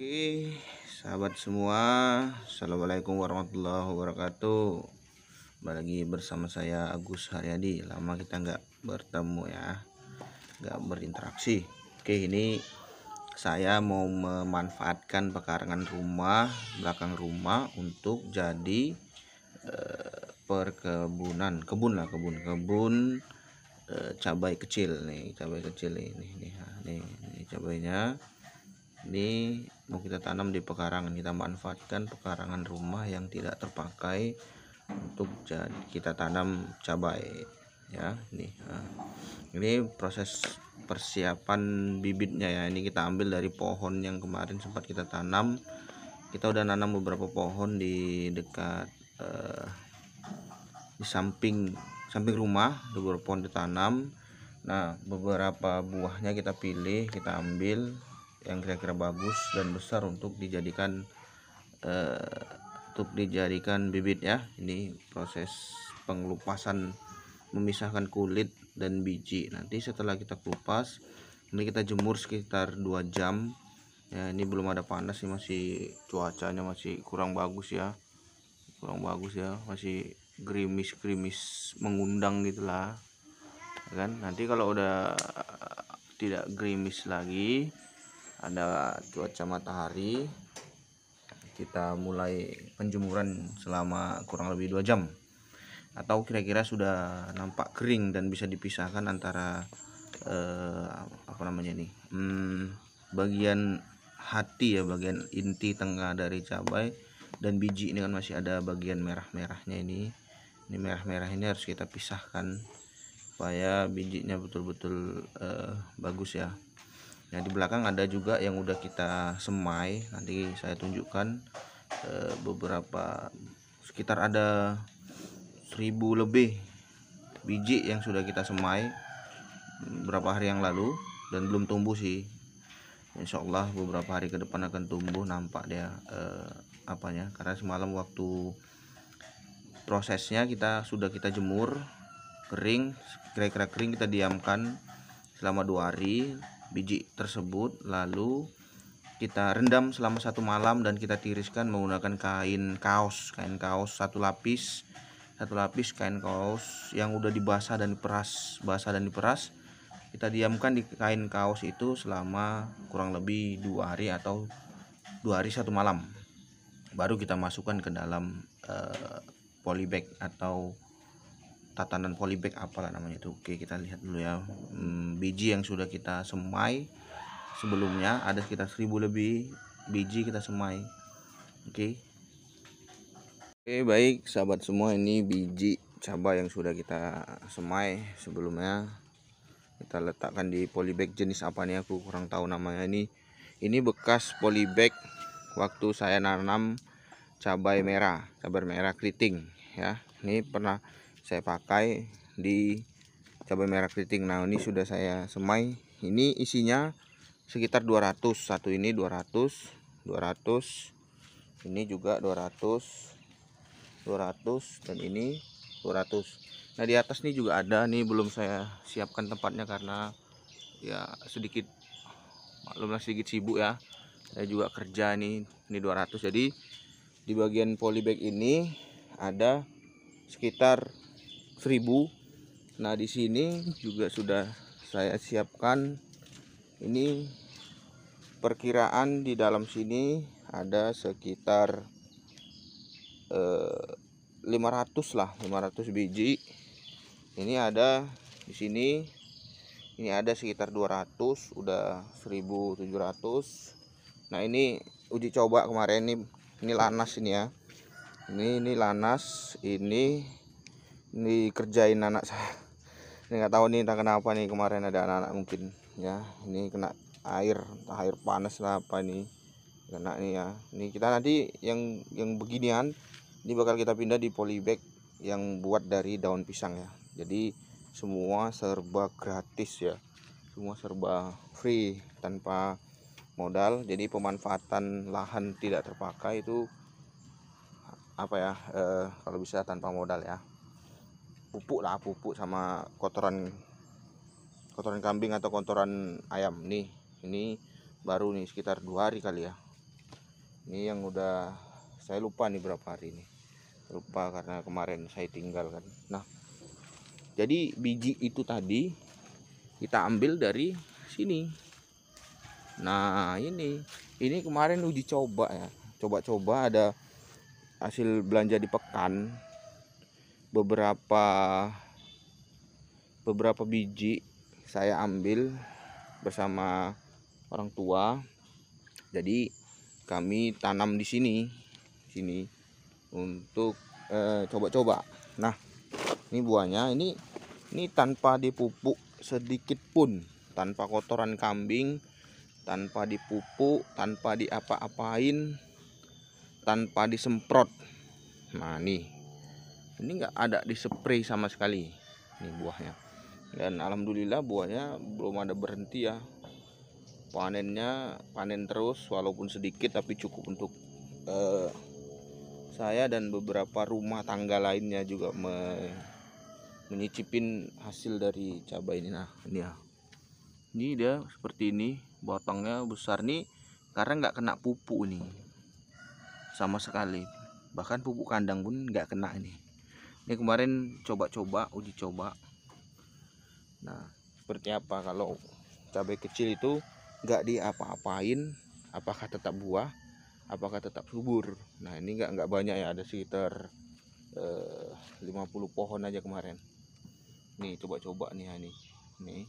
Oke, sahabat semua, assalamualaikum warahmatullahi wabarakatuh. Kembali lagi bersama saya Agus Haryadi. Lama kita nggak bertemu ya, nggak berinteraksi. Oke, ini saya mau memanfaatkan pekarangan rumah belakang rumah untuk jadi perkebunan, kebun cabai kecil nih, cabai kecil ini cabainya. Ini mau kita tanam di pekarangan, kita manfaatkan pekarangan rumah yang tidak terpakai untuk kita tanam cabai ya. Ini proses persiapan bibitnya ya. Ini kita ambil dari pohon yang kemarin sempat kita tanam. Kita udah nanam beberapa pohon di dekat di samping rumah, beberapa pohon ditanam. Nah, beberapa buahnya kita pilih, kita ambil yang kira-kira bagus dan besar untuk dijadikan bibit ya. Ini proses pengelupasan, memisahkan kulit dan biji. Nanti setelah kita kupas, ini kita jemur sekitar 2 jam ya. Ini belum ada panas, ini masih cuacanya masih kurang bagus ya, masih gerimis mengundang gitulah kan. Nanti kalau udah tidak gerimis lagi, ada cuaca matahari, kita mulai penjemuran selama kurang lebih 2 jam, atau kira-kira sudah nampak kering dan bisa dipisahkan antara bagian hati ya, bagian inti tengah dari cabai dan biji ini kan masih ada bagian merah-merahnya. Ini merah-merah ini harus kita pisahkan supaya bijinya betul-betul bagus ya. Nah, di belakang ada juga yang udah kita semai, nanti saya tunjukkan beberapa, sekitar ada 1000 lebih biji yang sudah kita semai beberapa hari yang lalu dan belum tumbuh sih. Insya Allah beberapa hari ke depan akan tumbuh, nampak dia karena semalam waktu prosesnya kita jemur kering, kira-kira kering, kita diamkan selama 2 hari biji tersebut, lalu kita rendam selama 1 malam dan kita tiriskan menggunakan kain kaos satu lapis kain kaos yang udah dibasah dan diperas, kita diamkan di kain kaos itu selama kurang lebih 2 hari atau 2 hari 1 malam, baru kita masukkan ke dalam polybag atau tatanan polybag, apalah namanya itu. Oke, kita lihat dulu ya. Biji yang sudah kita semai sebelumnya ada sekitar 1000 lebih biji kita semai. Oke, baik sahabat semua, ini biji cabai yang sudah kita semai sebelumnya. Kita letakkan di polybag, jenis apa nih aku kurang tahu namanya. Ini bekas polybag waktu saya nanam cabai merah keriting ya. Ini pernah saya pakai di cabai merah keriting. Nah, ini sudah saya semai. Ini isinya sekitar 200. Satu ini 200, ini juga 200, dan ini 200. Nah, di atas nih juga ada, nih belum saya siapkan tempatnya karena ya sedikit sibuk ya. Saya juga kerja nih. Ini 200. Jadi di bagian polybag ini ada sekitar 1000. Nah, di sini juga sudah saya siapkan. Ini perkiraan di dalam sini ada sekitar 500 biji. Ini ada di sini, ini ada sekitar 200, udah 1700. Nah, ini uji coba kemarin, ini lanas ini ya. Ini lanas, ini kerjain anak saya. Ini nggak tahu nih entah kenapa nih, kemarin ada anak-anak mungkin ya. Ini kena air panas lah apa ini kena nih ya. Ini kita nanti yang beginian ini bakal kita pindah di polybag yang buat dari daun pisang ya. Jadi semua serba gratis ya, semua serba free tanpa modal. Jadi pemanfaatan lahan tidak terpakai itu kalau bisa tanpa modal ya. Pupuk sama kotoran kambing atau kotoran ayam. Ini baru nih sekitar 2 hari kali ya. Ini yang udah saya lupa nih berapa hari ini. Lupa karena kemarin saya tinggal kan. Nah, jadi biji itu tadi kita ambil dari sini. Nah, ini kemarin uji coba ya. Coba-coba ada hasil belanja di Pekan. Beberapa biji saya ambil bersama orang tua. Jadi kami tanam di sini untuk coba-coba. Nah, ini buahnya ini tanpa dipupuk sedikit pun, tanpa kotoran kambing, tanpa dipupuk, tanpa diapa-apain, tanpa disemprot. Nah, ini nggak ada dispray sama sekali ini buahnya. Dan alhamdulillah buahnya belum ada berhenti ya. Panen terus walaupun sedikit, tapi cukup untuk saya dan beberapa rumah tangga lainnya juga menyicipin hasil dari cabai ini. Nah, ini ya, ini dia seperti ini, batangnya besar nih karena nggak kena pupuk nih sama sekali, bahkan pupuk kandang pun nggak kena ini kemarin coba-coba, uji coba. Nah, seperti apa kalau cabai kecil itu nggak diapa-apain, apakah tetap buah, apakah tetap subur. Nah, ini nggak banyak ya, ada sekitar 50 pohon aja kemarin. Nih coba-coba nih ini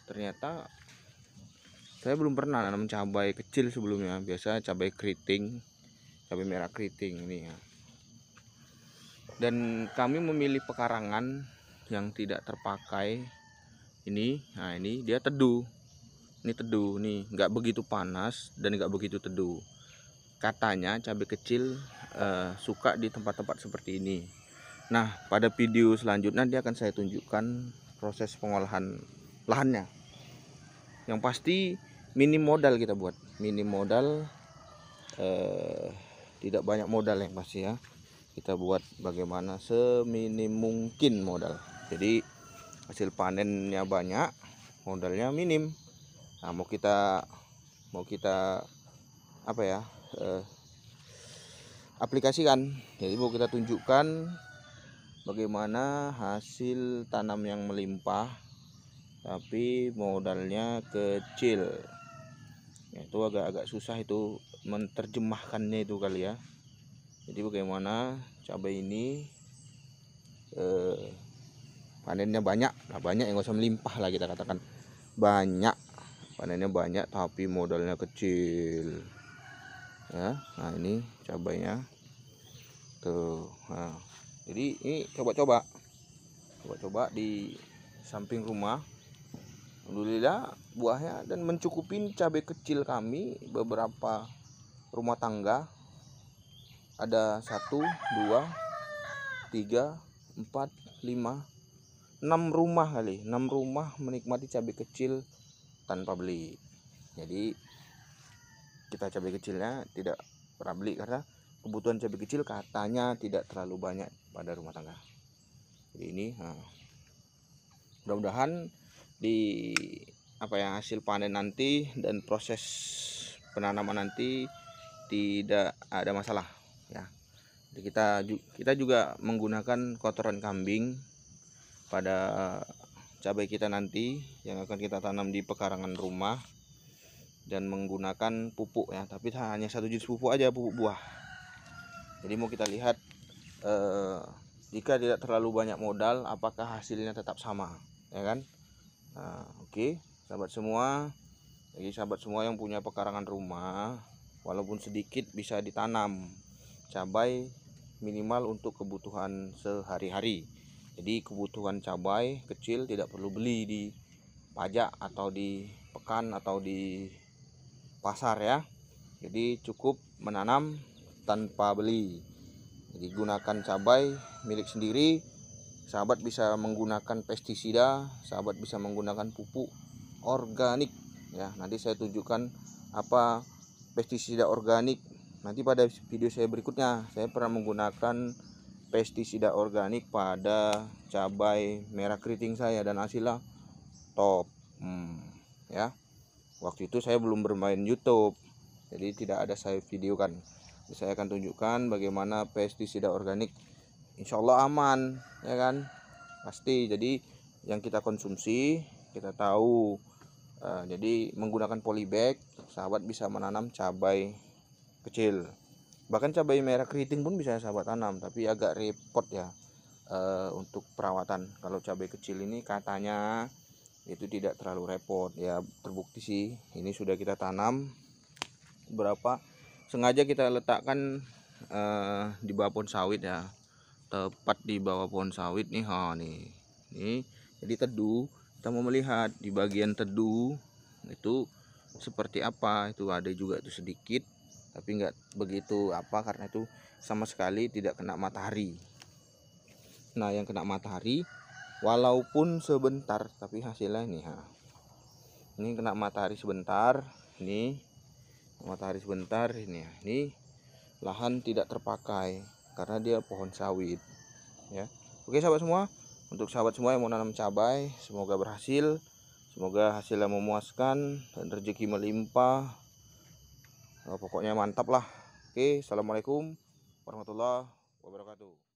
ternyata saya belum pernah nanam cabai kecil sebelumnya. Biasa cabai keriting, cabai merah keriting ini ya. Dan kami memilih pekarangan yang tidak terpakai ini. Nah, ini dia teduh. Ini teduh nih, nggak begitu panas dan nggak begitu teduh. Katanya cabai kecil suka di tempat-tempat seperti ini. Nah, pada video selanjutnya dia akan saya tunjukkan proses pengolahan lahannya. Yang pasti minim modal kita buat, minim modal, tidak banyak modal yang pasti ya. Kita buat bagaimana seminim mungkin modal. Jadi hasil panennya banyak, modalnya minim. Nah, mau kita apa ya, aplikasikan. Jadi mau kita tunjukkan bagaimana hasil tanam yang melimpah tapi modalnya kecil. Ya, itu agak susah itu menerjemahkannya itu kali ya. Jadi bagaimana cabai ini panennya banyak. Nah, banyak yang nggak usah melimpah lah, kita katakan banyak, panennya banyak tapi modalnya kecil ya. Nah, ini cabainya tuh. Nah, jadi ini coba-coba di samping rumah. Alhamdulillah buahnya dan mencukupin cabai kecil kami beberapa rumah tangga. Ada 1, 2, 3, 4, 5, 6 rumah kali. 6 rumah menikmati cabai kecil tanpa beli. Jadi kita cabai kecilnya tidak pernah beli karena kebutuhan cabai kecil katanya tidak terlalu banyak pada rumah tangga. Jadi ini mudah-mudahan di hasil panen nanti dan proses penanaman nanti tidak ada masalah ya. Jadi kita juga menggunakan kotoran kambing pada cabai kita nanti yang akan kita tanam di pekarangan rumah, dan menggunakan pupuk ya, tapi hanya satu jenis pupuk aja, pupuk buah. Jadi mau kita lihat jika tidak terlalu banyak modal apakah hasilnya tetap sama ya kan. Nah, oke, sahabat semua, bagi sahabat semua yang punya pekarangan rumah, walaupun sedikit bisa ditanam cabai minimal untuk kebutuhan sehari-hari. Jadi kebutuhan cabai kecil tidak perlu beli di pajak atau di Pekan atau di pasar ya. Jadi cukup menanam tanpa beli. Jadi gunakan cabai milik sendiri. Sahabat bisa menggunakan pestisida, sahabat bisa menggunakan pupuk organik ya. Nanti saya tunjukkan apa pestisida organik. Nanti pada video saya berikutnya, saya pernah menggunakan pestisida organik pada cabai merah keriting saya dan hasilnya top ya. Waktu itu saya belum bermain YouTube, jadi tidak ada saya videokan. Saya akan tunjukkan bagaimana pestisida organik, insya Allah aman, ya kan, pasti. Jadi yang kita konsumsi kita tahu. Jadi menggunakan polybag, sahabat bisa menanam cabai kecil, bahkan cabai merah keriting pun bisa sahabat tanam, tapi agak repot ya untuk perawatan. Kalau cabai kecil ini katanya itu tidak terlalu repot ya, terbukti sih. Ini sudah kita tanam berapa, sengaja kita letakkan di bawah pohon sawit ya, tepat di bawah pohon sawit nih. Nih jadi teduh. Kita mau melihat di bagian teduh itu seperti apa. Itu ada juga itu sedikit, tapi nggak begitu apa, karena itu sama sekali tidak kena matahari. Nah yang kena matahari walaupun sebentar tapi hasilnya nih, ini kena matahari sebentar, ini matahari sebentar, ini lahan tidak terpakai karena dia pohon sawit ya. Oke sahabat semua, untuk sahabat semua yang mau nanam cabai, semoga berhasil, semoga hasilnya memuaskan dan rezeki melimpah. Pokoknya mantap lah. Oke, assalamualaikum warahmatullahi wabarakatuh.